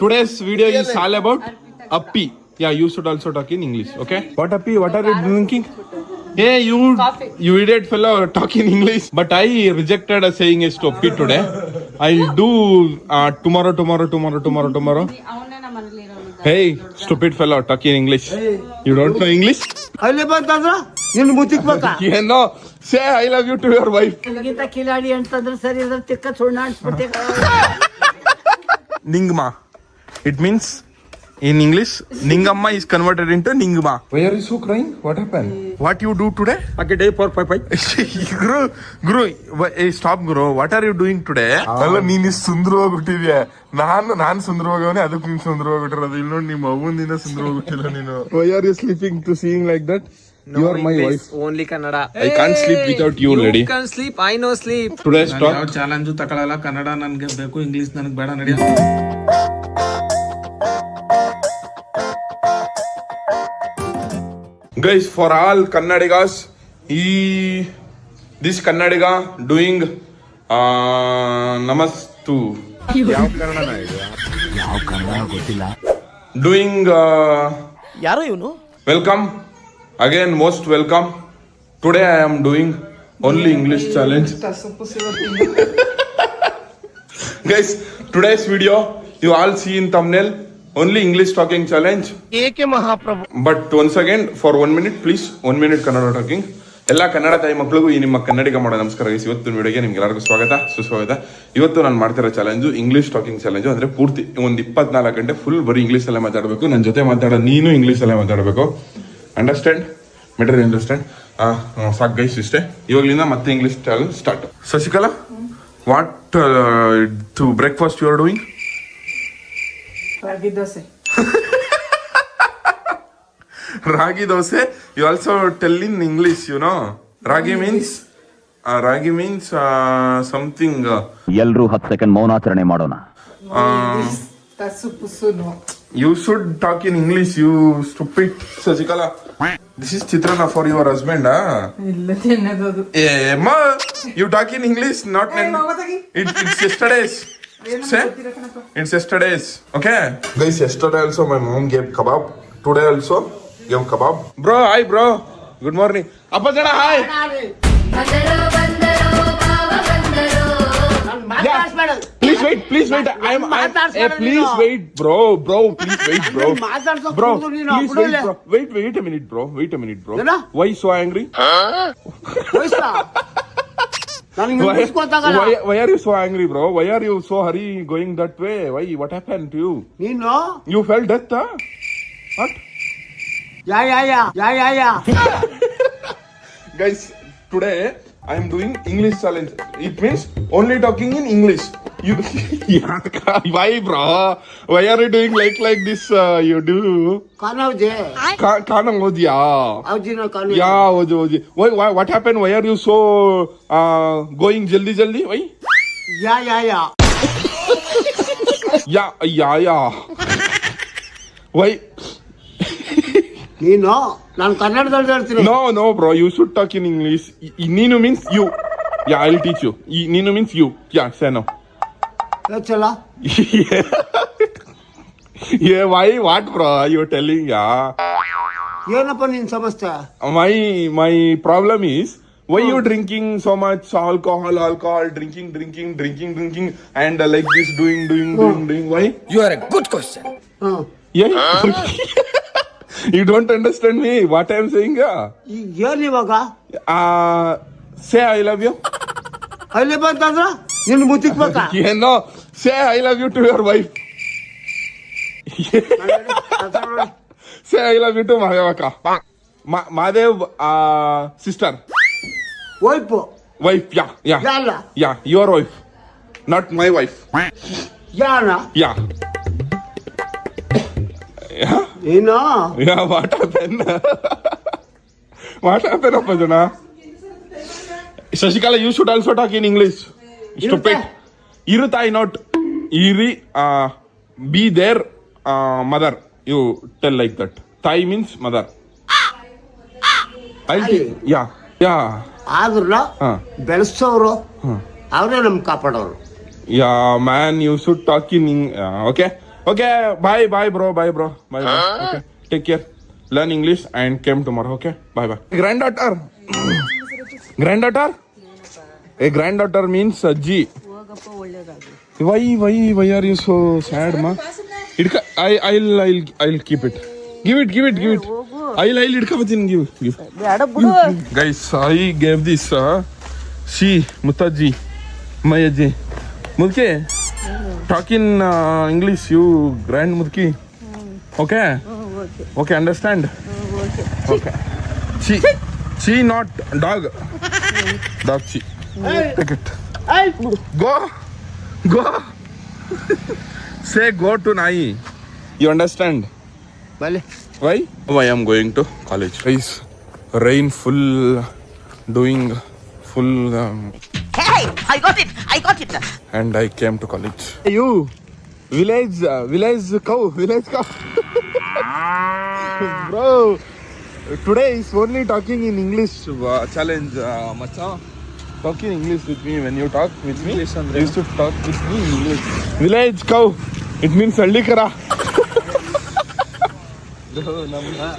Today's video is all about Appi. Yeah, you should also talk in English, okay? What Appi? What are you drinking? Hey, you idiot fellow, talk in English. But I rejected a saying is to Appi today. I'll do tomorrow. Hey, stupid fellow, talk in English. You don't know English? No, say I love you to your wife. Kiladi ಅಂತಂದ್ರೆ ಸರಿ ಅದ್ರ ತಿಕ್ಕ ಸುಣ್ಣ ಅನ್ಸ್ಬಿಟ್ಟೆ. Ningma. It means in English, Ningamma is converted into Ningma. Why are you so crying? What happened? What you do today? Okay, day 455. Guru, hey, stop Guru. What are you doing today? ಅಲ್ಲ ನೀನು ಸುಂದರವಾಗಿಬಿಟ್ಟಿದ್ಯಾ. ನಾನು ಸುಂದರವಾಗವನೇ, ಅದಕ್ಕೆ ನೀನು ಸುಂದರವಾಗಿಬಿಟ್ಟಿರೋದು. ಇಲ್ಲಿ ನೋಡಿ ನಿಮ್ಮ ಅವ್ವನಿಂದ ಸುಂದರವಾಗಿಬಿಟ್ಟಿಲ್ಲ ನೀನು. Why are you sleeping to seeing like that? No, you are my English, wife. Only Kannada. I can't sleep without you, lady. You can sleep. I know sleep. Today's talk. ಯಾವ ಚಾಲೆಂಜು ತಗೊಳಲ್ಲ. ಕನ್ನಡ ನನ್ಗೆ ಬೇಕು, English ನನಗೆ ಬೇಡ. ನಡೆಯ Guys, for all Kannadigas, this Kannadiga doing namastu. ಯಾವ ಕನ್ನಡನ ಇದು? ಯಾವ ಕನ್ನಡ ಗೊತ್ತಿಲ್ಲ. Doing ಯಾರೋ ಇವನು? welcome again, most welcome. Today I am doing only English challenge. Guys, today's video you all see in thumbnail. Only English talking challenge. ಏಕೆ ಮಹಾಪ್ರಭು. But once again, for 1 minute, please, 1 minute Kannada talking. ಎಲ್ಲ ಕನ್ನಡ ತಾಯಿ ಮಕ್ಕಳಿಗೂ ಈ ನಿಮ್ಮ ಕನ್ನಡಿಗ ಮಾಡೋ ನಮಸ್ಕಾರ. ಇವತ್ತು ವಿಡಿಯೋಗೆ ನಿಮ್ಗೆ ಎಲ್ಲರಿಗೂ ಸುಸ್ವಾಗತ. ಇವತ್ತು ನಾನು ಮಾಡ್ತಿರೋ ಚಾಲೆಂಜು ಇಂಗ್ಲಿಷ್ ಟಾಕಿಂಗ್ ಚಾಲೆಂಜು. ಅಂದರೆ ಪೂರ್ತಿ ಒಂದು 24 ಗಂಟೆ ಫುಲ್ ಬರೀ ಇಂಗ್ಲೀಷಲ್ಲೇ ಮಾತಾಡಬೇಕು. ನನ್ನ ಜೊತೆ ಮಾತಾಡೋ ನೀನು ಇಂಗ್ಲೀಷಲ್ಲೇ ಮಾತಾಡಬೇಕು. ಅಂಡರ್ಸ್ಟ್ಯಾಂಡ್? ಮೆಟರ್ ಅಂಡರ್ಸ್ಟ್ಯಾಂಡ್? ಸಾಕು ಗೈಸ್, ಇಷ್ಟೇ. ಇವಾಗಲಿಂದ ಮತ್ತೆ English challenge start. Shashikala, what to breakfast you are doing? Ragi dosa. Ragi dosai. You also tell in English, you know. Ragi means something. ಎಲ್ರೂ 10 ಸೆಕೆಂಡ್ ಮೌನಾಚರಣೆ ಮಾಡೋಣ. You should talk in English, you stupid Shashikala. This is Chitrana for your husband, ಇಲ್ಲ ತಿನ್ನೋದು. Ma, you talk in English, not in. It's yesterday's. Say, it's yesterday's. Okay. Guys, yesterday also my mom gave kebab. Today also gave kebab. Bro, hi bro. Good morning. Appa jana hi. Yeah. Please wait. Please wait, bro. Please wait, bro. Please wait a minute, bro. Why so angry? Why are you so angry, bro? Why are you so hurry going that way? Why? What happened to you? ನೀನು You felt death, huh? What? Yeah Guys, today I am doing English challenge. It means only talking in English. You why, bro? Why are you doing like this? You do. ಕಾನೋಜೆ Kana Odia. ಅವಜಿನ ಕಾನೋ. Yeah, Oji. Why? What happened? Why are you so going jaldi? Why? Yeah Yeah. Why? ನೀನು ನಾನು ಕನ್ನಡದಲ್ಲಿ ಹೇಳ್ತೀನಿ. No, bro. You should talk in English. Ninu means you. Yeah, I'll teach you. Ninu means you. Yeah, say no. ಚಲ Yeah, why? What, bro? You're telling, yeah. ಏನಪ್ಪ ನಿನ್ ಸಮಸ್ಯೆ? My problem is, why you drinking so much alcohol, drinking, and like this, doing. Why? You are a good question. Yeah. You don't understand me. What I'm saying, yeah. ಏನ್ ಇವಾಗ Say I love you. ಅಲ್ಲಿ ಬಂತಂದ್ರ ನಿನ್ ಮುಚ್ಚಿಕ್ಬೇಕಾ? No, say I love you to your wife. Say I love you to Mahadevaka. Mahadev sister. Vibe Wife, yeah. ಯಾರ? Yeah, your wife. Not my wife. ಯಾರ? Yeah. Yeah? ನೀನು Yeah, what happened? What happened, Appajana? Shashikala, you should also talk in English. Stupid. Irutai, not Iri. Be there, mother. You tell like that. Thai means mother. Yeah. ಆದ್ರೂ ಬೆಳೆಸೋರು ಅವರೇ ನಮ್ ಕಾಪಾಡೋರು. Yeah, man, you should talk in okay. Okay, bye bro. Okay, take care. Learn English and came tomorrow. Okay, bye. Granddaughter. A granddaughter means G. Why are you so sad, ma? I'll keep it. Give it. I'll give. Guys, I gave this. She Mutaji, Mayaji, Mulke. Talk in English, you grand Murki. Okay? Okay, understand? Okay. Chi not dog. Dog chi. Take it. Go. Say go to Nai. You understand? ಬಲೆ Why I am going to college. Guys, rain full, doing full. Hey, I got it. And I came to college. You, village cow. Bro, today is only talking in English challenge, macha. Talk in English with me. When you talk with me, you should talk with me in English. Village cow, it means Allikara.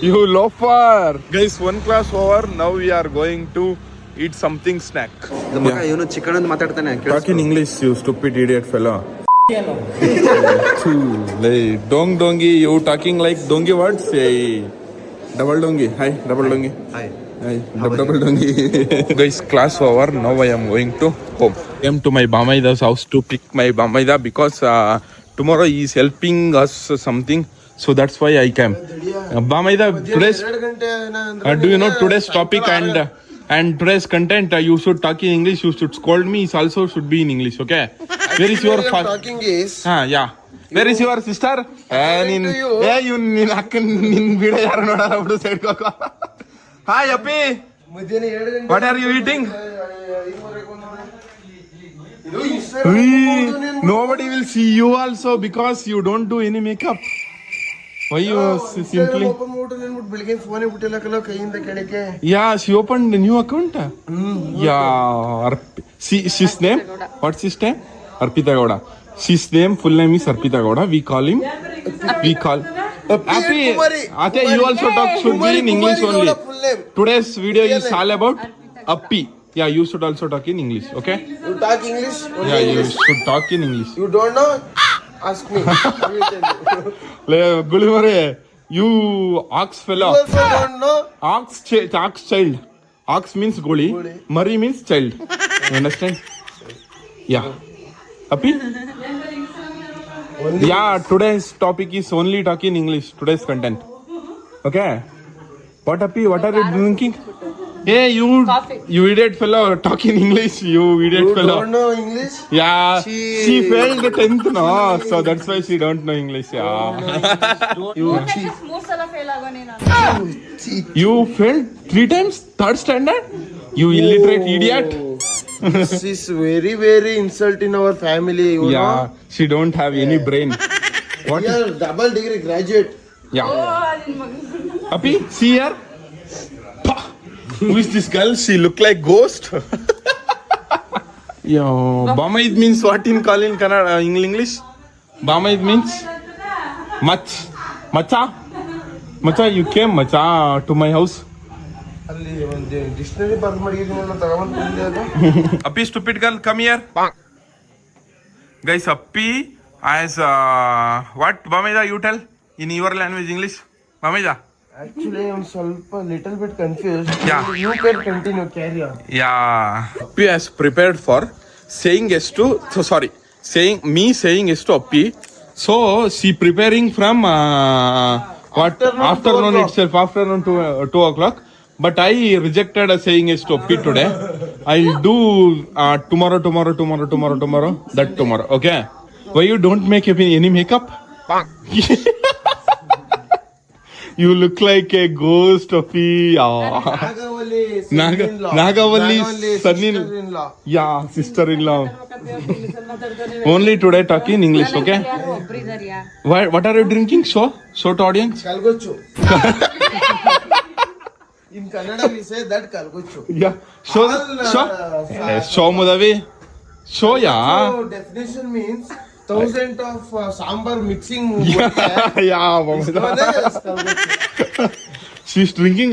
You loafer. Guys, one class over. Now we are going to eat something snack. ಇವನು chicken ಅಂತ ಮಾತಾಡ್ತಾನೆ Talk in English, you stupid idiot fellow. Dongi, you talking like dongi words? Hey, double dongi. Hi, double dongi. Hi, double dongi. Guys, class over. Now I am going to home. Came to my Bamaida's house to pick my Bamaida because tomorrow he is helping us something. So that's why I came. Bamaida, today's. Do you know today's topic and today's content? You should talk in English. You should scold me. It also should be in English. Okay? Where is your father? Talking is Yeah. Where is your sister? You nin akkan nin video yaru nodala bidu side go. Hi Appi. What are you eating? Nobody will see you also because you don't do any makeup. Why you simply? ಬೆಳಿಗ್ಗೆ phone ಬಿಟ್ಟಿಲ್ಲ ಕಲ ಕೈಯಿಂದ ಕೆಳಕ್ಕೆ. Yeah, she opened a new account. Yeah. She's name? What's his name? Arpita Gowda. His name, full name is Arpita Gowda. We call Happy. Ate, you also talk should be in English only. Today's video is all about Appi. Yeah, you should also talk in English. Okay? You talk English? Only Yeah, you English. should talk in English. You don't know? Ask me. I will tell you. Gulivare, you ox fellow. You also don't know? Ox child. Ox means guli. Mari means child. You understand? Yeah. Happy? Yeah, today's topic is only talking English. Today's content. Okay? What Happy? What are you drinking? Hey, you idiot fellow. Talk in English, you idiot You fellow. don't know English? Yeah, she failed the 10th, no? So that's why she don't know English. Yeah. You failed 3 times? 3rd standard? You illiterate idiot. This is very, very insult in our family. You Yeah, know? she don't have any brain. What? We are double degree graduate. Yeah. Happy? See here? Pah! Who is this girl? She look like ghost. Yo, Bamaid means what in call in Kannada, in English? Bamaid means Macha, you came Macha to my house. ಅಲ್ಲಿ ಒಂದು dictionary ಬರ್ದು ಮಾಡಿದ್ದೀನಿ ತಗೊಂಡು ಬಂದೆ ಅದು. Appi, stupid girl, come here. Guys, Appi as what? Bamaida, you tell in your language, English. Bamaida. Actually, I'm ಸ್ವಲ್ಪ little bit confused. Yeah. You can continue, carry on. Yeah. Appi has prepared for saying yes to. So sorry, saying yes to Appi. So she preparing from what afternoon itself, afternoon to 2 o'clock. But I rejected saying yes to Appi today. I'll do tomorrow. That tomorrow. Okay. Why you don't make any makeup? You look like a ghost, Appi. Nagavalli son-in-law. Yeah, sister-in-law. Only today talk in English, okay? What are you drinking? Show to audience. Kalgochu. In Kannada we say that kalgochu. Yeah. Show Mudavi. Show, yeah. So definition means 1000 of sambar mixing. Yeah, she's drinking.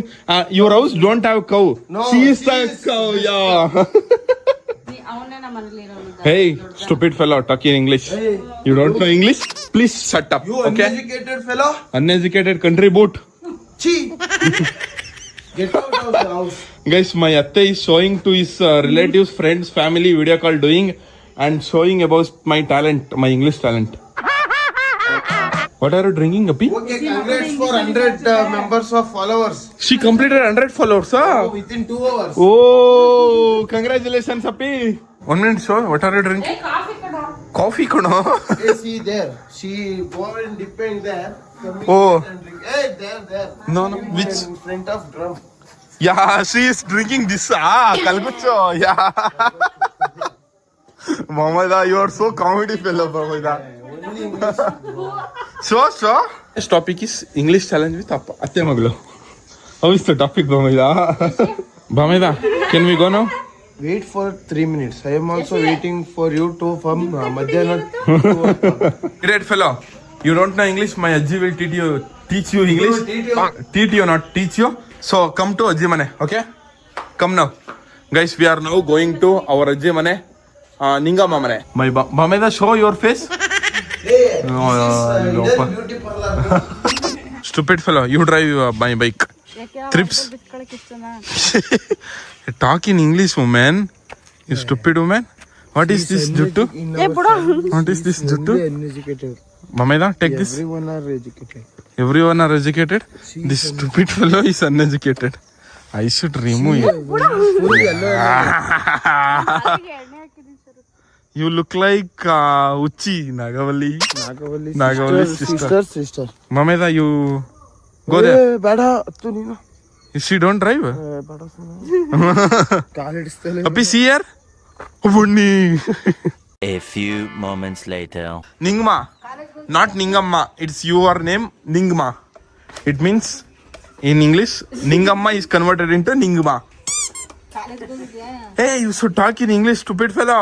Your house don't have cow. No, she is she the is- cow. Yeah. Hey, stupid fellow, talk in English. Hey. You don't know English? Please shut up. You Okay. uneducated fellow. Uneducated country boot. Chi. Get out of the house. Guys, my atte is showing to his relatives, friends, family video call doing and showing about my talent, my English talent. What are you drinking, Appi? Okay, congrats for 100 members of followers. She completed 100 followers, huh? Within 2 hours. Oh, congratulations, Appi. 1 minute, show. What are you drinking? Coffee, kuno. Hey, see there. She go and depend there. Come in Oh. and drink. Hey, there. No, which? In front of drum. Yeah, she is drinking this. Kalgucho. Yeah. Mamada, you are so comedy fellow, Mamada. Only English. So. This topic is English challenge with Appa. Atte Maglu. How is the topic, Bamida? Bamida, can we go now? Wait for 3 minutes. I am also waiting for you to from Madhyana. Great fellow. You don't know English, my Ajji will teach you English. Teach you, not teach you. So come to Ajji Mane, okay? Come now. Guys, we are now going to our Ajji Mane. Ningama Mane. My Bamida, show your face. Hey, No, this is beauty parlor. Stupid fellow, you drive my bike. Trips. Talk in English, woman. You stupid woman. What is this juttu? What is this juttu? Uneducated. Mameda, take this. Everyone are educated. Everyone are educated. This stupid fellow is uneducated. I should remove you. You look like Uchi Nagavalli. Nagavalli sister. Mameda, you go there. ಬೇಡ ತು ನೀನು She don't drive. ಬೇಡ ಕಾಲಿಡಿಸ್ತಲೇ Appi, see here. Bunni. A few moments later. Ningma. Not Ningamma. It's your name, Ningma. It means, in English, Ningamma is converted into Ningma. Hey, you should talk in English, stupid fellow.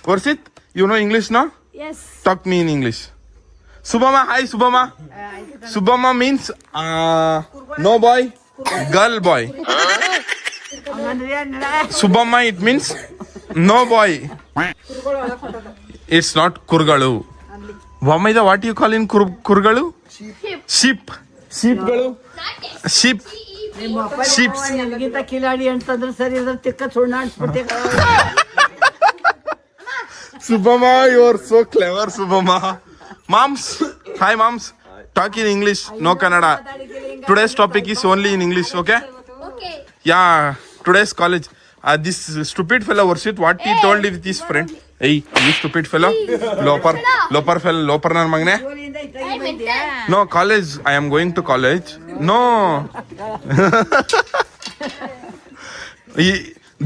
Varshit, you know English now? Yes. Talk me in English. Subhama, hi Subhama. Subhama means no boy, girl boy. Subhama, it means no boy. It's not Kurgalu. Vamaida, what do you call in Kurgalu? Sheep. Sheepgalu. Sheep. Sheep. ನನಗಿಂತ ಕಿಲಾಡಿ ಅಂತಂದ್ರೆ ಸರಿ ಇದ್ರೆ ತಿಕ್ಕ ಸುಣ್ಣ ಅನ್ಸ್ಬಿಟ್ಟೆ Subhama, you are so clever, Subhama. Moms, hi moms. Talk in English, no Kannada. Today's topic is only in English, okay? Okay. Yeah, today's college. This stupid fellow Varshit, what he told with his friend. Hey, you stupid fellow. Loper fellow, loper nan magne. No, college. I am going to college. No.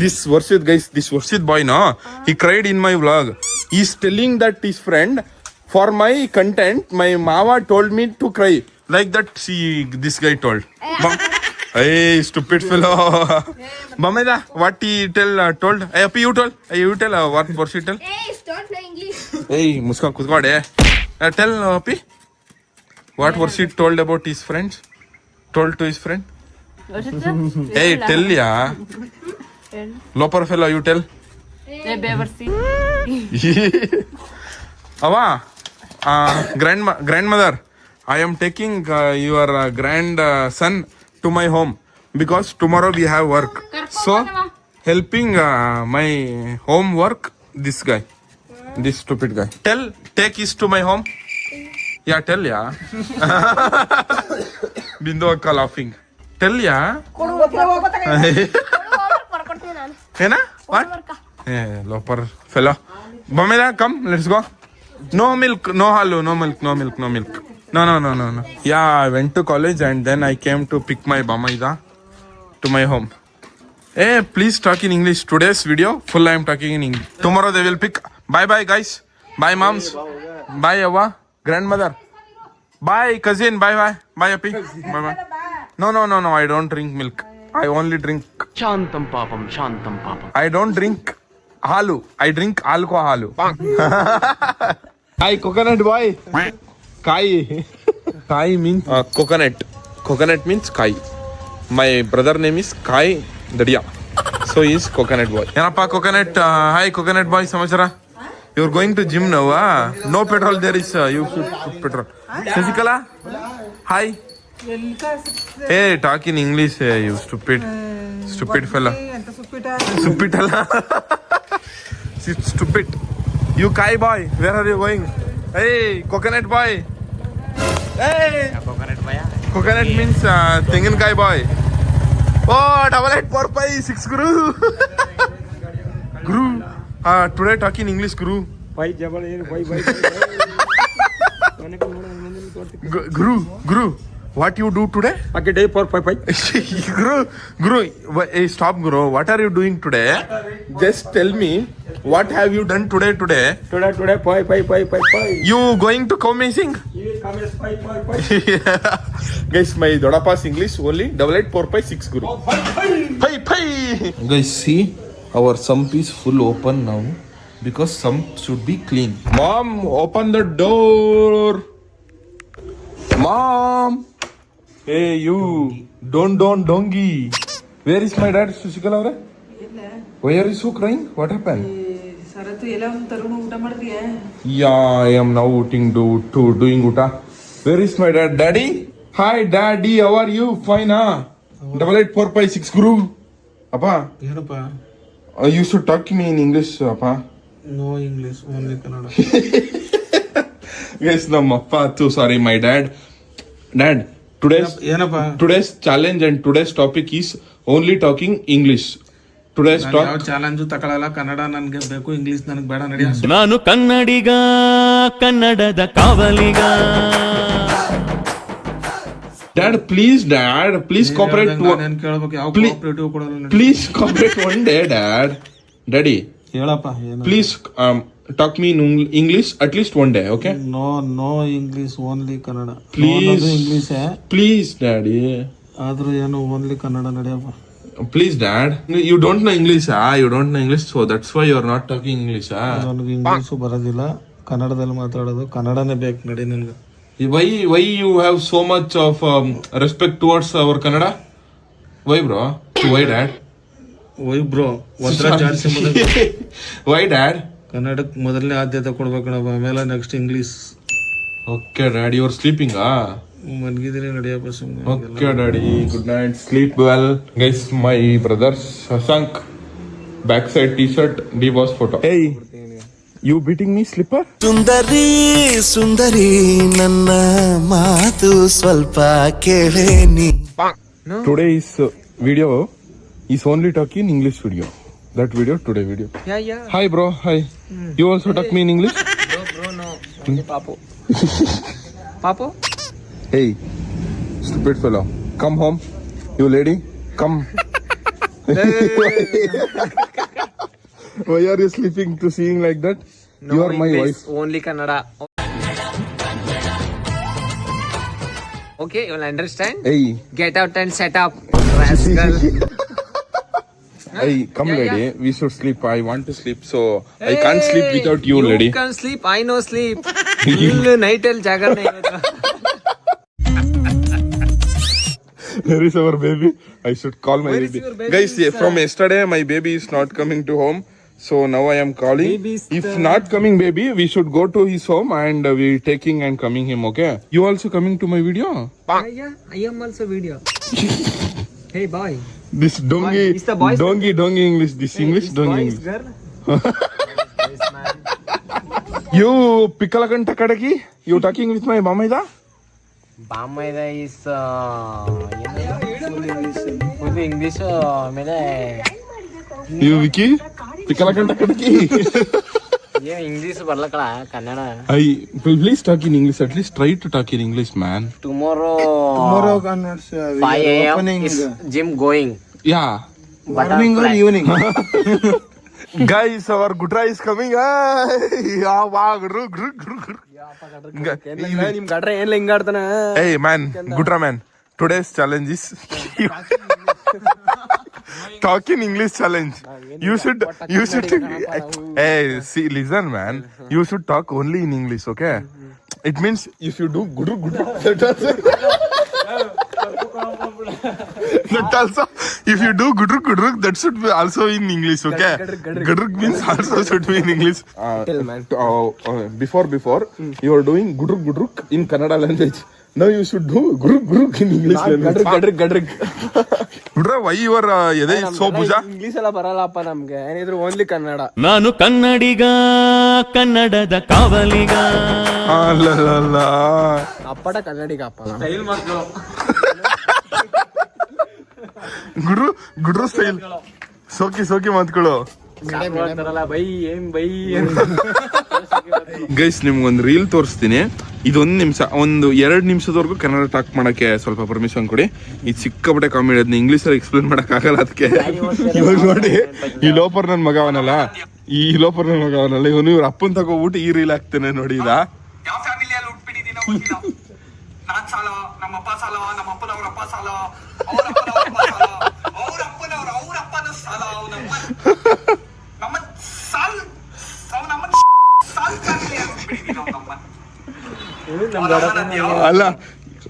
This Varshit, guys, this Varshit boy, no, he cried in my vlog. He's telling that his friend, for my content, my mama told me to cry. Like that, this guy told. Hey, stupid fellow. Mameda, what he told? Hey, Appi, you tell what Varshit tell? Hey, don't play English. Hey, Muska Kuzgade. Tell Appi, what Varshit told about his friends? Told to his friend? Hey, tell ya. Loper fellow, you tell. Ava, grandmother, I am taking your grandson to my home because tomorrow we have work. So, helping my home work, this guy, this stupid guy. Take his to my home. Yeah, tell ya. Bindu akka laughing. Tell ya. Hena? What? Yeah, loper fellow. Bameda, come, let's go. No milk, no halu, no milk. No. Yeah, I went to college and then I came to pick my Bamaida to my home. Hey, please talk in English. Today's video, full I am talking in English. Tomorrow they will pick. Bye guys. Bye moms. Bye Ava. Grandmother. Bye cousin. Bye. Bye Appi. Bye. No. I don't drink milk. I only drink. ಶಾಂತಂ ಪಾಪಂ I don't drink ಹಾಲು. I drink alcohol. Hi coconut boy. ಕಾಯಿ. ಕಾಯಿ means coconut. Coconut means Kai. My brother name is Kai Dadia. So he is coconut boy. ಏನಪ್ಪ coconut? Hi coconut boy, ಸಮಾಚಾರ? You're going to gym now? No petrol there is. You should put petrol. Shashikala? Hi. Hey, talk in English. You stupid. Stupid fella. Stupid fella. Stupid. You Kai boy. Where are you going? Hey, coconut boy. Hey. Coconut means Tengankai boy. Oh, 8845 Guru. Guru. Today talk in English, Guru. Guru. What you do today? Okay, day 455. Guru. Hey, stop, Guru. What are you doing today? Just tell me. What have you done today? Today 55555. You going to come missing? You come as 555. Guys, my Dodapa's English only 8845 Guru. Pay. Guys, see, our sump is full open now because sump should be clean. Mom, open the door. Mom. Hey, you. Dongi. Where is my dad, Sushikala avre? Why are you so crying? What happened? Yeah, I am now doing uta. Where is my dad? Daddy? Hi, Daddy. How are you? Fine, huh? 8845 Guru. Appa? ಏನಪ್ಪ? You should talk to me in English, Appa. No English, only Kannada. Guys, Appa too. Sorry, my dad. Dad, ಏನಪ್ಪ? today's challenge and today's topic is only talking English. Today's ಯಾವ talk. Challenge ತಗೊಳಲ್ಲ. ಕನ್ನಡ ನನ್ಗೆ ಬೇಕು, English ನನಗೆ ಬೇಡ ನಡಿಯ. ನಾನು ಕನ್ನಡಿಗ, ಕನ್ನಡದ ಕಾವಲಿಗ. Dad, please cooperate. ನಾನು ಕೇಳ್ಬೇಕು, ಯಾವ Please- ಕೋಆಪರೇಟಿವ್ ಕೊಡಲ್ಲ ನಡಿ. Please cooperate one day, Dad. Daddy, ಹೇಳಪ್ಪ ಏನು? please talk me in English at least one day, okay? No English, only Kannada. Please. English Please, Daddy. ಆದ್ರೂ ಏನು ಓನ್ಲಿ ಕನ್ನಡ ನಡಿಯಪ್ಪ. Please, Dad. You don't know English, You don't know English, so that's why you're not talking English, ನನಗೆ English ಬರೋದಿಲ್ಲ, ಕನ್ನಡದಲ್ಲಿ ಮಾತಾಡೋದು. ಕನ್ನಡನೇ ಬೇಕು ನಡಿ ನನ್ಗೆ. Why you have so much of respect towards our Kannada? Why, bro? Why, Dad? ಓಯ್ bro, ಒಂಥರ ಜಾಸ್ತಿ Why, Dad? ಕನ್ನಡಕ್ಕೆ ಮೊದಲನೇ ಆದ್ಯತೆ ಕೊಡ್ಬೇಕಣಪ್ಪ, ಆಮೇಲೆ next English. Okay, Dad, you're sleeping, ಮನ್ಗಿದ್ದೀನಿ ನಡಿಯಪ್ಪ ಸುಮ್ಮನೆ. Okay, Daddy. Good night. Sleep well. Guys, my brother Shashank, backside t-shirt, D-Boss photo. Hey, you beating me, slipper? ಸುಂದರಿ ನನ್ನ ಮಾತು ಸ್ವಲ್ಪ ಕೇಳೇನಿ. Today's video is only talking English video. That video, today video. Yeah. Hi, bro. Hi. You also talk me in English? Bro, no. Only Papo. Papo? Hey, stupid fellow. Come home. You lady, come. Why are you sleeping to seeing like that? No You are my English, wife. only Kannada. Okay, you'll understand? Hey, Get out and set up, rascal. hey, come lady. We should sleep. I want to sleep, so I can't sleep without you, lady. You can sleep, I know sleep. Full night al ಜಾಗರಣೆ ಇವತ್ತು. Where is our baby? I should call my Where is baby. your baby? Guys, from yesterday, my baby is not coming to home. So now I am calling. If not coming baby, we should go to his home and we taking and coming him, okay? You also coming to my video? Yeah, I am also video. Hey boy. This dongi, Is the boys- dongi English, this English, Is dongi boy is English. girl? Yes, man. You Pikalakanta Kadaki? You talking with my mamaida? ಬಾಮೈದ is full English ಆಮೇಲೆ You Vicky? Pikalakanta Kadaki? ಏನ್ English ಬರ್ಲಕಳ Kannada. Please talk in English. At least try to talk in English, man. Tomorrow cannot say. 5 AM is gym going. Yeah. Morning or evening? Guys, our Gutra is coming. Yeah, wow, Guru. ನಿಮ್ ಗಡ್ರೆ ಏನ್ ಹಿಂಗಾಡ್ತಾನ. Hey, man, Gutra man. Today's challenge is talk in English challenge. You should. Hey, see, listen, man. You should talk only in English, okay? It means if you do good, that also, if you do good, that should be also in English, okay? Gudruk means also should be in English. Before, you are doing gudruk in Kannada language. Now you should do guruk in English language. Why you are so puja? English ಎಲ್ಲ ಬರಲ್ಲಪ್ಪ ನಮ್ಗೆ, ಏನಿದ್ರು only Kannada. ನಾನು ಕನ್ನಡಿಗ, ಕನ್ನಡದ ಕಾವಲಿಗ. ಅಪ್ಪಟ ಕನ್ನಡಿಗ ಅಪ್ಪ. ಗುಡ್ರು style ಸೋಕಿ ಮಾತುಗಳು. By ಏನ್ bye guys ನಿಮ್ಗೊಂದು ರೀಲ್ ತೋರಿಸ್ತೀನಿ. ಇದೊಂದು ನಿಮಿಷ, ಒಂದು 2 ನಿಮಿಷದವರೆಗೂ ಕನ್ನಡ ಟಾಕ್ ಮಾಡಕ್ಕೆ ಸ್ವಲ್ಪ ಪರ್ಮಿಷನ್ ಕೊಡಿ. ಈ ಸಿಕ್ಕಾಪಟ್ಟೆ ಕಾಮಿಡಿ ಅದನ್ನ ಇಂಗ್ಲೀಷಲ್ಲಿ ಎಕ್ಸ್ಪ್ಲೇನ್ ಮಾಡಕ್ ಆಗಲ್ಲ. ಅದಕ್ಕೆ ಇವಾಗ ನೋಡಿ, ಈ ಲೋಪರ್ ನನ್ನ ಮಗ ಅವನಲ್ಲ, ಇವನು ಇವ್ರ ಅಪ್ಪನ್ ತಗೋಬಿಟ್ಟು ಈ ರೀಲ್ ಹಾಕ್ತೇನೆ ನೋಡಿ. ಇದ ಯಾವ ಫ್ಯಾಮಿಲಿಯಲ್ಲಿ ಹುಟ್ಬಿಟ್ಟಿದ್ದೀನೋ ಗೊತ್ತಿಲ್ಲ. ನಾನ್ ಸಾಲ, ನಮ್ಮ ಅಪ್ಪ ಸಾಲ, ನಮ್ಮ ಅಪ್ಪನವ್ರ ಅಪ್ಪ ಸಾಲ, ಅವ್ರ ಅಪ್ಪನವ್ರ ಸಾಲ, ಅವ್ರ ಅಪ್ಪನ ಸಾಲ, ನಮ್ಮ ಸಾಲ್ ಫ್ಯಾಮಿಲಿಯಲ್ಲಿ ಹುಟ್ಬಿಟ್ಟಿದ್ದೀನೋ ನಮ್ಮ. ಅಲ್ಲ,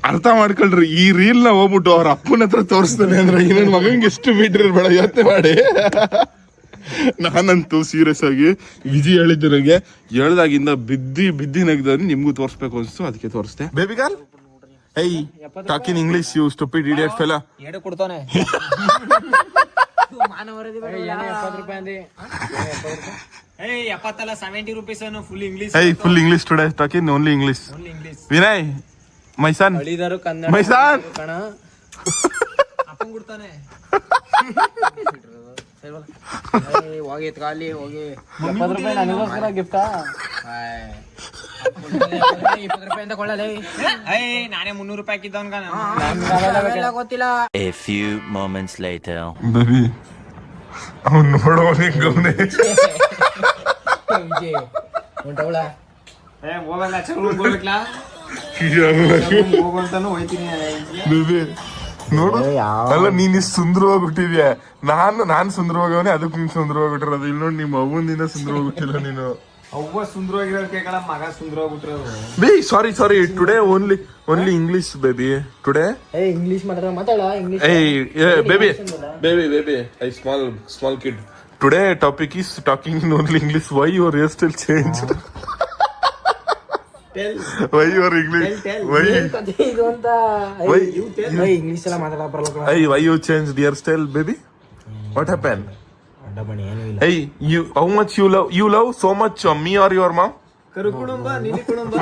ಅರ್ಥ ಮಾಡ್ಕೊಳ್ರಿ. ಈ ರೀಲ್ ನ ಹೋಗ್ಬಿಟ್ಟು ಅವ್ರ ಅಪ್ಪನ ಹತ್ರ ತೋರಿಸ್ತಾನೆ ಅಂದ್ರೆ ಇನ್ನೊಂದು ಮಗಂಗೆ ಎಷ್ಟು ಮೀಟರ್ ಇರ್ಬೇಡ, ಯೋಚನೆ ಮಾಡಿ. ನಾನಂತೂ ಸೀರಿಯಸ್ ಆಗಿ ವಿಜಿ ಹೇಳಿದ್ದು, ನನಗೆ ಹೇಳ್ದಾಗಿಂದ ಬಿದ್ದಿ ನಗ್ದವ್ರು ನಿಮ್ಗೂ ತೋರಿಸ್ಬೇಕು ಅನ್ಸ್ತು, ಅದಕ್ಕೆ ತೋರಿಸ್ದೆ. Baby girl, hey talk in English you stupid idiot fellow. ಎರಡು ಕೊಡ್ತಾನೆ. Hey, 70 rupees full English. Hey, full English today. Talk in only English. Vinay, my son. My son. ಅಪ್ಪನ್ ಕೊಡ್ತಾನೆ. ಹೋಗಿ ಎತ್ಕಾಲಿ ಹೋಗಿ. 70 ರೂಪಾಯಿ ನನಗೋಸ್ಕರ ಗಿಫ್ಟಾ? 20 ರೂಪಾಯಿ ಅಂತ ಕೊಳ್ಳಲೇ. ನಾನೇ 300 ರೂಪಾಯಿ ಹಾಕಿದ್ದವನ್ಗ. ಗೊತ್ತಿಲ್ಲ. A few moments later. Baby, ಅವ್ನು ನೋಡೋನೆ ಗಮನೆ. ನೋಡು, ಅಲ್ಲ ನೀನ್ ಇಷ್ಟು ಸುಂದರವಾಗಿ ಹುಟ್ಟಿದ್ಯಾ. ನಾನ್ ಸುಂದರವಾಗವನೇ, ಅದಕ್ಕೆ ನೀನ್ ಸುಂದರವಾಗಿಟ್ಟಿರೋದು. ಇಲ್ಲಿ ನೋಡಿ, ನಿಮ್ಮ ಅವ್ವನಿಂದ ಸುಂದರವಾಗಿಟ್ಟಿಲ್ಲ ನೀನು. ಅವ್ವ ಸುಂದರವಾಗಿರೋದಕ್ಕೆ ಮಗ ಸುಂದರವಾಗಿಟ್ಟಿರೋದು. Bae sorry today only English baby today. English ಮಾತಾಡ English. Baby I small kid. Today topic is talking in only English. Why your hair style change? Why your English? English ಎಲ್ಲ ಮಾತಾಡ ಬರಲ್ಲ. Why you change hair style baby? What happen? Hey, how much you love so much me or your mom? ಕರು ಕುಣುಂಬ, ನಿನಿ ಕುಣುಂಬ.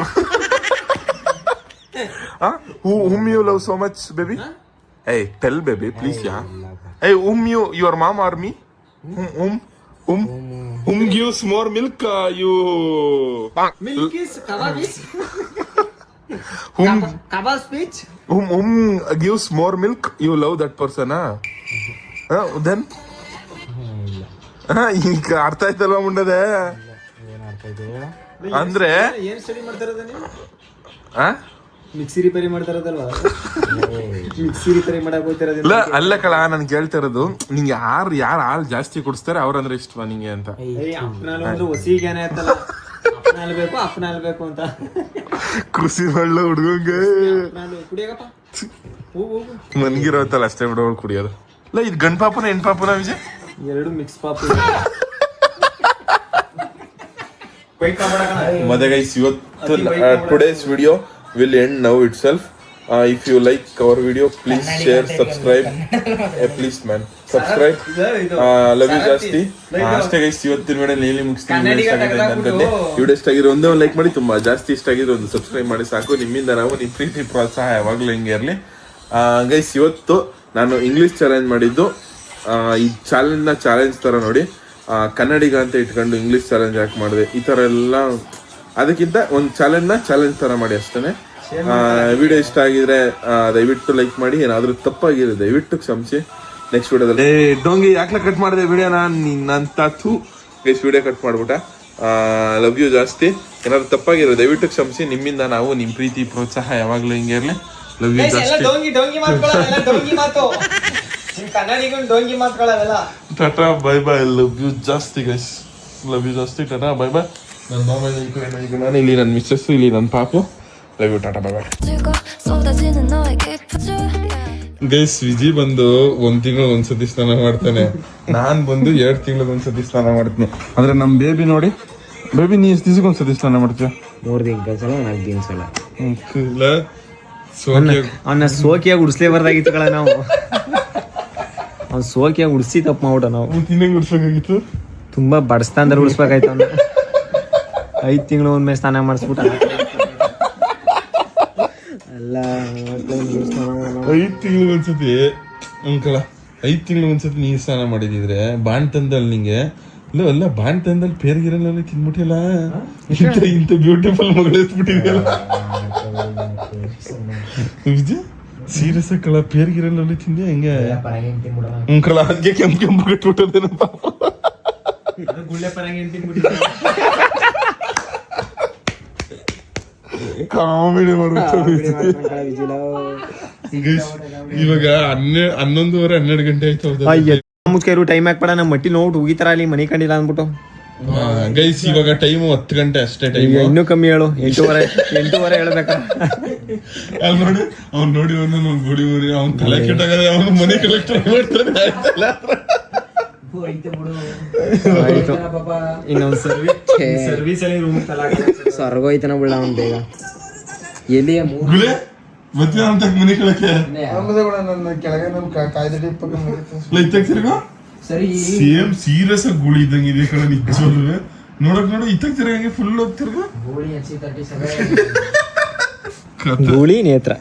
Whom you love so much, baby? Hey, tell baby, please, yeah. Hey, your mom or me? Whom gives more milk? You. Milk is kebab. Kebab speech. Whom gives more milk? You love that person, then. ಈಗ ಅರ್ಥ ಆಯ್ತಲ್ವಾ ಮುಂಡದೆ? ಅಂದ್ರೆ ಏನ್ study ಮಾಡ್ತಾರದ ನೀವು? Mixie ರಿಪೇರಿ ಮಾಡ್ತಾರದಲ್ವಾ? Mixie ರಿಪೇರಿ ಮಾಡಕ್ ಹೋಗ್ತಿರೋದು. ಇಲ್ಲ ಅಲ್ಲ ಕಳ ನನ್ ಕೇಳ್ತಾ ಇರೋದು, ನಿಂಗೆ ಯಾರು ಹಾಲು ಜಾಸ್ತಿ ಕುಡಿಸ್ತಾರೆ ಅವ್ರಂದ್ರೆ ಇಷ್ಟವಾ ನಿಂಗೆ ಅಂತ? ಅಪ್ಪನಾಲ್ ಒಂದು ಹೊಸಿಗೇನೆ ಆಯ್ತಲ್ಲ, ಅಪ್ಪನಾಲ್ ಬೇಕು ಅಂತ ಕೃಷಿ ಮಾಡ್ಲ ಹುಡ್ಗಂಗೆ ಕುಡಿಯಕಪ್ಪ ಮನ್ಗಿರೋತ್ತಲ್ಲ ಅಷ್ಟೇ ಬಿಡೋಳು ಕುಡಿಯೋದು. ಇಲ್ಲ ಇದು ಗಂಡ್ ಪಾಪನ ಹೆಣ್ ಪಾಪನ ವಿಜಯ್? ಎರಡು ಮಿಕ್ಸ್ ಪಾಪ. ಮತ್ತೆ ಗೈಸ್ ಇವತ್ತು today's video will end now itself. If you like our video, please share, subscribe. Please man, subscribe. Love you ಜಾಸ್ತಿ. ಅಷ್ಟೇ ಗೈಸ್ ಇವತ್ತಿನ ವಿಡಿಯೋ ಇಲ್ಲಿ ಮುಗಿಸ್ತೀನಿ. ವಿಡಿಯೋ ಇಷ್ಟ ಆಗಿರೋ ಒಂದೇ ಒಂದು ಲೈಕ್ ಮಾಡಿ, ತುಂಬಾ ಜಾಸ್ತಿ ಇಷ್ಟ ಆಗಿರೋ ಒಂದು ಸಬ್ಸ್ಕ್ರೈಬ್ ಮಾಡಿ ಸಾಕು. ನಿಮ್ಮಿಂದ ನಾವು ನಿಮ್ಮ ಪ್ರೀತಿ ಪ್ರೋತ್ಸಾಹ ಯಾವಾಗಲೂ ಹಿಂಗೆ ಇರಲಿ. ಗೈಸ್ ಇವತ್ತು ನಾನು ಇಂಗ್ಲಿಷ್ ಚಾಲೆಂಜ್ ಮಾಡಿದ್ದು, ಈ ಚಾಲೆಂಜ್ ತರ ನೋಡಿ, ಕನ್ನಡಿಗ ಅಂತ ಇಟ್ಕೊಂಡು ಇಂಗ್ಲಿಷ್ ಚಾಲೆಂಜ್ ಯಾಕೆ ಮಾಡಿದೆ ಈ ತರ ಎಲ್ಲ, ಅದಕ್ಕಿಂತ ಒಂದು ಚಾಲೆಂಜ್ ತರ ಮಾಡಿ ಅಷ್ಟೇ. ವಿಡಿಯೋ ಇಷ್ಟ ಆಗಿದ್ರೆ ದಯವಿಟ್ಟು ಲೈಕ್ ಮಾಡಿ, ಏನಾದ್ರೂ ತಪ್ಪಾಗಿದ್ರೆ ದಯವಿಟ್ಟು ಕ್ಷಮಿಸಿ. ನೆಕ್ಸ್ಟ್ ವಿಡಿಯೋದಲ್ಲಿ ಡೋಂಗಿ ಯಾಕೆ ಕಟ್ ಮಾಡಿದೆ ವಿಡಿಯೋನ ನಿನ್ನಂತ ಗೈಸ್ ವಿಡಿಯೋ ಕಟ್ ಮಾಡ್ಬಿಟ್ಟ. ಲವ್ ಯು ಜಾಸ್ತಿ. ಏನಾದ್ರು ತಪ್ಪಾಗಿರೋ ದಯವಿಟ್ಟು ಕ್ಷಮಿಸಿ. ನಿಮ್ಮಿಂದ ನಾವು ನಿಮ್ಮ ಪ್ರೀತಿ ಪ್ರೋತ್ಸಾಹ ಯಾವಾಗ್ಲೂ ಹಿಂಗೆ ಇರ್ಲಿ. ಲವ್ ಯು ಜಾಸ್ತಿ. ಕನ್ನಡಿಗನ್ ಡೋಂಗಿ ಮಾತುಗಳವೆಲ್ಲ. Tata bye bye, love you ಜಾಸ್ತಿ ಗೈಸ್, ಲವ್ ಯು ಜಾಸ್ತಿ. Tata bye bye. ನನ್ನ ಮಾಮ ಈಗ ನಾನು ಇಲ್ಲಿ, ನನ್ನ ಮಿಸ್ಸಸ್ ಇಲ್ಲಿ, ನನ್ನ ಪಾಪು. Love you, tata bye bye. Guys Viji ಬಂದು 1 ತಿಂಗಳು ಒಂದ್ಸತಿ ಸ್ನಾನ ಮಾಡ್ತಾನೆ, ನಾನ್ ಬಂದು 2 ತಿಂಗಳಿಗೆ ಒಂದ್ಸತಿ ಸ್ನಾನ ಮಾಡ್ತೀನಿ. ಅಂದ್ರೆ ನಮ್ ಬೇಬಿ ನೋಡಿ, ಬೇಬಿ ನೀ ಎಷ್ಟು ದಿವಸಕ್ಕೆ ಒಂದ್ಸತಿ ಸ್ನಾನ ಮಾಡ್ತೀಯ? 3 ದಿನ ಸಲ 4 ದಿನ ಸಲ. ಅವನ್ನ ಸೋಕಿಯಾಗಿ ಉಡ್ಸ್ಲೇಬಾರ್ದಾಗಿತ್ತು ಕಳ ನಾವು. ಅವ್ನು ಸೋಕಿಯಾಗಿ ಉಡ್ಸಿ ತಪ್ಪು ಮಾಡ್ಬಿಟ್ಟ ನಾವು. ತಿನ್ನಂಗ್ ಉಡ್ಸ್ಬೇಕಾಗಿತ್ತು, ತುಂಬಾ ಬಡಸ್ತಾಂದ್ರೆ ಉಡ್ಸ್ಬೇಕಾಯ್ತು ಅವ್ನ. 5 ತಿಂಗಳು ಒಮ್ಮೆ ಸ್ನಾನ ಮಾಡಿಸ್ಬಿಟ್ಟ. ಅಲ್ಲ 5 ತಿಂಗಳಿಗೆ ಒಂದ್ಸತಿ ಅಂಕಲ, 5 ತಿಂಗಳಿಗೆ ಒಂದ್ಸತಿ ನೀರ್ ಸ್ನಾನ ಮಾಡಿದಿದ್ರೆ ಬಾಣ್ ತಂದಲ್ಲಿ ನಿಂಗೆ ಅಲ್ಲ ಬಾಣ್ ತಂದಲ್ಲಿ ಪೇರ್ಗಿರಲ್ಲ ತಿನ್ಬಿಟ್ಟಿಲ್ಲ. ಇಂಥ ಬ್ಯೂಟಿಫುಲ್ ಮಗಳು ಎತ್ಬಿಟ್ಟಿದ್ಯಲ್ಲ ವಿಜಯ್. ಸೀರಿಯಸ್ ಕಳ ಪೇರ್ಗಿರಲ್ಲ ತಿಂದೆ ಹೆಂಗೆ ಕಳ, ಹಂಗೆ ಕೆಂಪು ಕೆಂಪು ಕಟ್ಬಿಟ್ಟದೇನಪ್ಪ. ಕಾಮಿಡಿ ಮಾಡ್ಬಿಟ್ಟು ಇವಾಗ 11:30 12 ಗಂಟೆ ಆಯ್ತು. ಮುಚ್ಕೈರು ಟೈಮ್ ಹಾಕ್ಬೇಡ, ನಮ್ಮ ಮಟ್ಟಿ ನೋಟ್ ಹೋಗಿತಾರ ಅಲ್ಲಿ ಮನೆ ಕಂಡಿಲ್ಲ ಅಂದ್ಬಿಟ್ಟು. ಗೈಸ್ ಇವಾಗ ಟೈಮ್ 10 ಗಂಟೆ ಅಷ್ಟೇ ಟೈಮ್. ಇನ್ನೂ ಕಮ್ಮಿ ಹೇಳು, 8:30 ಹೇಳ್ಬೇಕ. ನೋಡಿ ಅವ್ನು ನೋಡಿ ಅವ್ನು ಗುಡಿ ಊರಿ ಅವ್ನ ತಲೆ ಕೆಟ್ಟಾಗದೆ, ಅವ್ನು ಮನೆ ಕಲೆಕ್ಟರ್ ಮಾಡ್ತಾನೆ. ಇನ್ನೊಂದು ಸರ್ವಿಸ್ ಅಲ್ಲಿ ರೂಮ್ ಸರ್ಗೋಯ್ತಾನ ಬಿಡ ಅವ್ನು ಬೇಗ. ಎಲ್ಲಿಯ ಮತ್ತೆ ಅಂತ ಮನೆ ಕಳಕ್ಕೆ ನನ್ನ ಕೆಳಗೆ ನಮ್ ಕಾಯ್ದೆ ಸರಿ ಸೇಮ್ ಸೀರಿಯಸ್ ಆಗಿ ಗುಳಿ ಇದ್ದಂಗೆ ಇದೆ ಕಣ ನಿಜವಾಗ್ಲೂ. ನೋಡಕ್ ನೋಡು ಇತ್ತಕ್ ತಿರ್ಗಂಗೆ ಫುಲ್ ಹೋಗ್ತಿರ್ಗ ಗೂಳಿ ನೇತ್ರ.